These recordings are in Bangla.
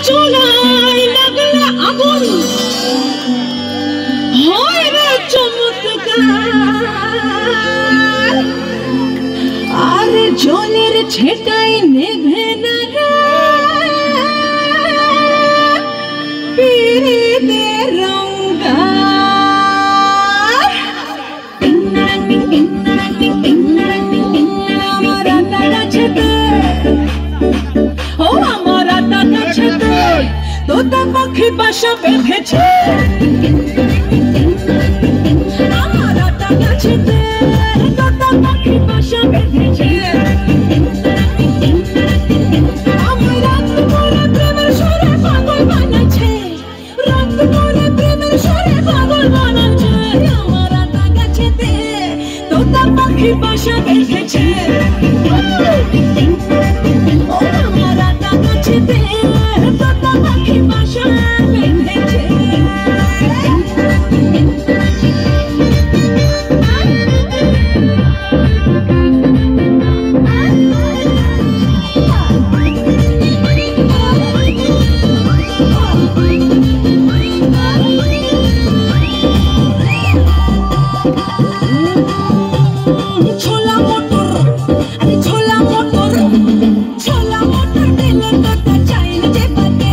চুলায় লাগলে আগুন হয় রে চমৎকার, আর জলের ছেটায় নেভে না পীড়িতের রঙ্গার। আমার আটা গাছেতে, ও আমার আটা গাছেতে তোতা পাখি বাসা বেঁধেছে। আমার আটা গাছেতে তোতা পাখি বাসা বেঁধেছে। আমার রাত করে প্রেমের সুরে পাগল বানাচ্ছে, রাত করে প্রেমের সুরে পাগল বানাচ্ছে। আমার আটা গাছেতে তোতা পাখি বাসা বেঁধেছে। আমার আটা গাছেতে তোতা পাখি বাসা বেঁধেছে। ছোলা মটর, আরে ছোলা মটর, ছোলা মটর দিলে তোতা চাই না যে পাতে।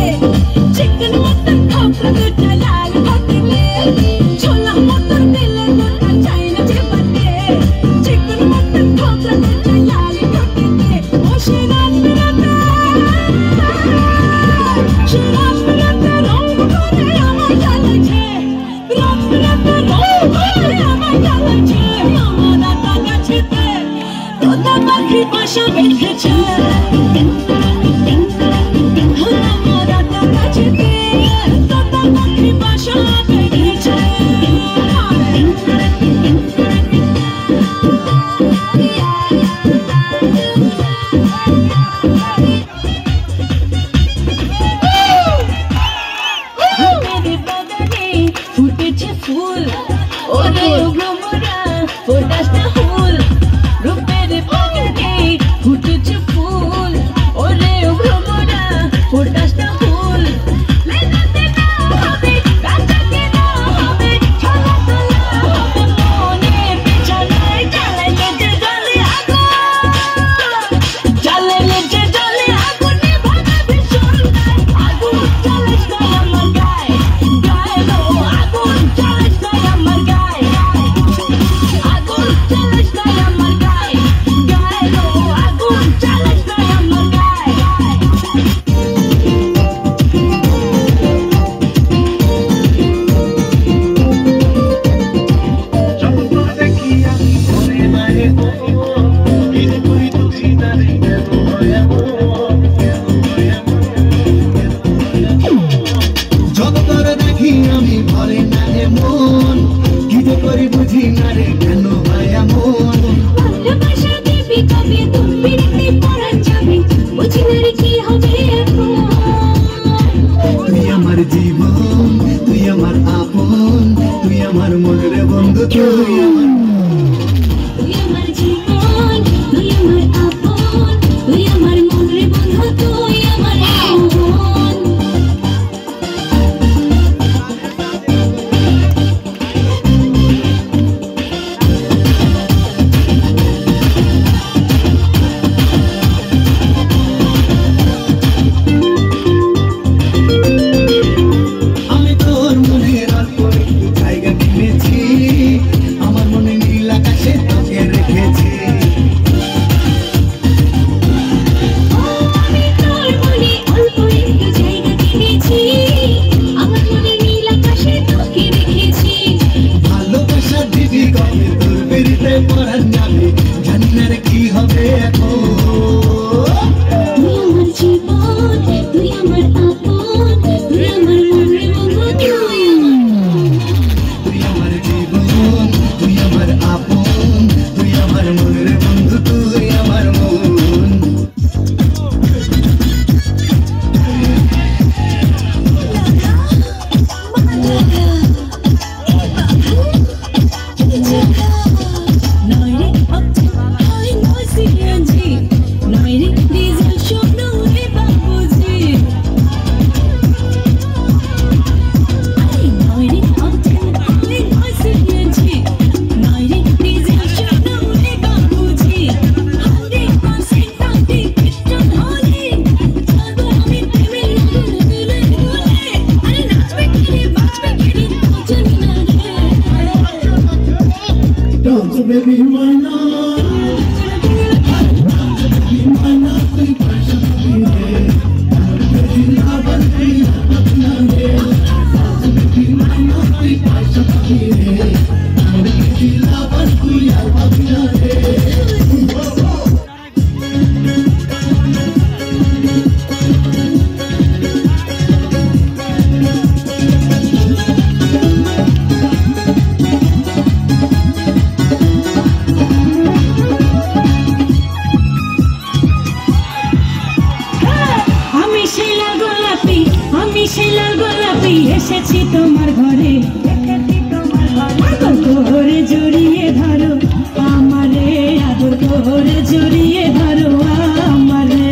চিকেন মটর খাবো দুটা লাল ভাতলে। ছোলা মটর দিলে তোতা চাই না যে পাতে। চিকেন মটর খাবো দুটা লাল ভাতলে। ও শিরাত রাতে, শিরাত রাতে রং করে আমার জ্বালাচ্ছে, রাত রাতে রং করে আমার জ্বালাচ্ছে। আমার আটা গাছেতে তোতা পাখি বাসা বেঁধেছে। আমার আটা গাছেতে তোতা পাখি বাসা বেঁধেছে। মেরে বাগানে ফুটেছে ফুল, ওরে ভ্রমরা ফোটাস না ফুল। রূপের বাগানে ফুটেছে সেই লাল গোলাপি এসেছি তোমার ঘরে, আদর করে জড়িয়ে ধরো আমারে, আদর করে জড়িয়ে ধরো আমারে।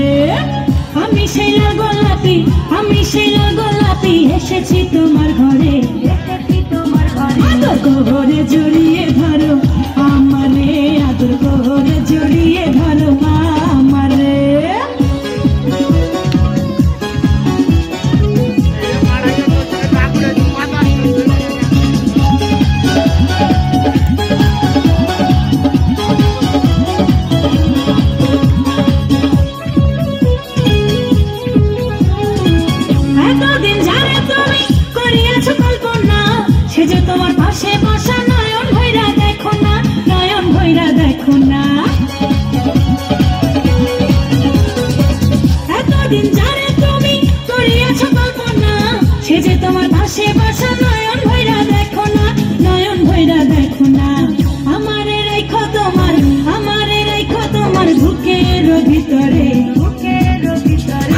আমি সেই লাল গোলাপি, আমি সেই লাল গোলাপি এসেছি তোমার ঘরে, আদর করে জড়িয়ে ধরো আমারে, আদর করে জড়িয়ে ধরো আমারে। এতদিন যারে তুমি করিয়াছো কল্পনা, সে যে তোমার পাশে বসা, নয়ন ভৈরা দেখো না, নয়ন ভৈরা দেখো না। এতদিন যারে তুমি করিয়াছো কল্পনা, সে যে তোমার পাশে বসা, নয়ন ভৈরা দেখো না, নয়ন ভৈরা দেখো না। আমারে রেখো তোমার, আমারে রেখো তোমার বুকের ভিতরে,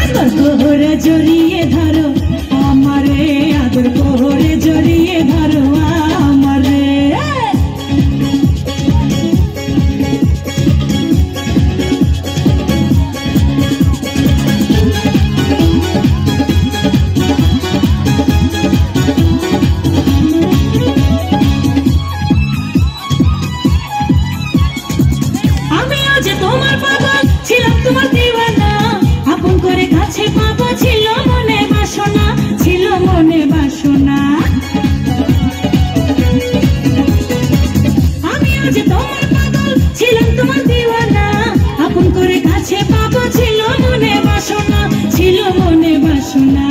আদর করে জড়িয়ে ধরো আমারে, আদর করে জড়িয়ে ধরো আমারে। আমিও যে তোমার পাগল ছিলাম, তোমার দিওয়ানা, আপন করে কাছে পাবো ছিল মনে বাসনা, ছিল মনে বাসনা। আমিও যে তোমার পাগল ছিলাম, তোমার দিওয়ানা, আপন করে কাছে পাবো ছিল মনে বাসনা, ছিল মনে বাসনা।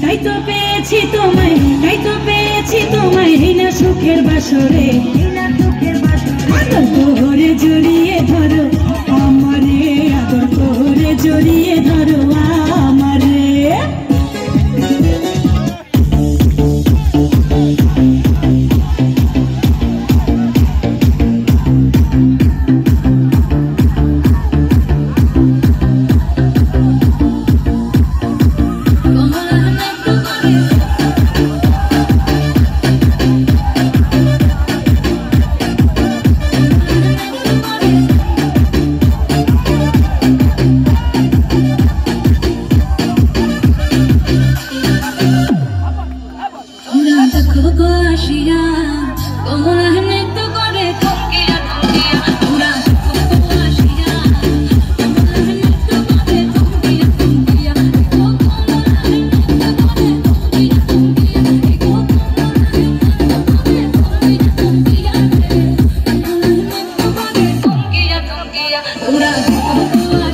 তাই তো পেয়েছি তোমায়, তাই তো পেয়েছি তোমায় এই না সুখের বাসরে, আদর করে জড়িয়ে ধরো আমারে, আদর করে জড়িয়ে ধরো আমারে। Ura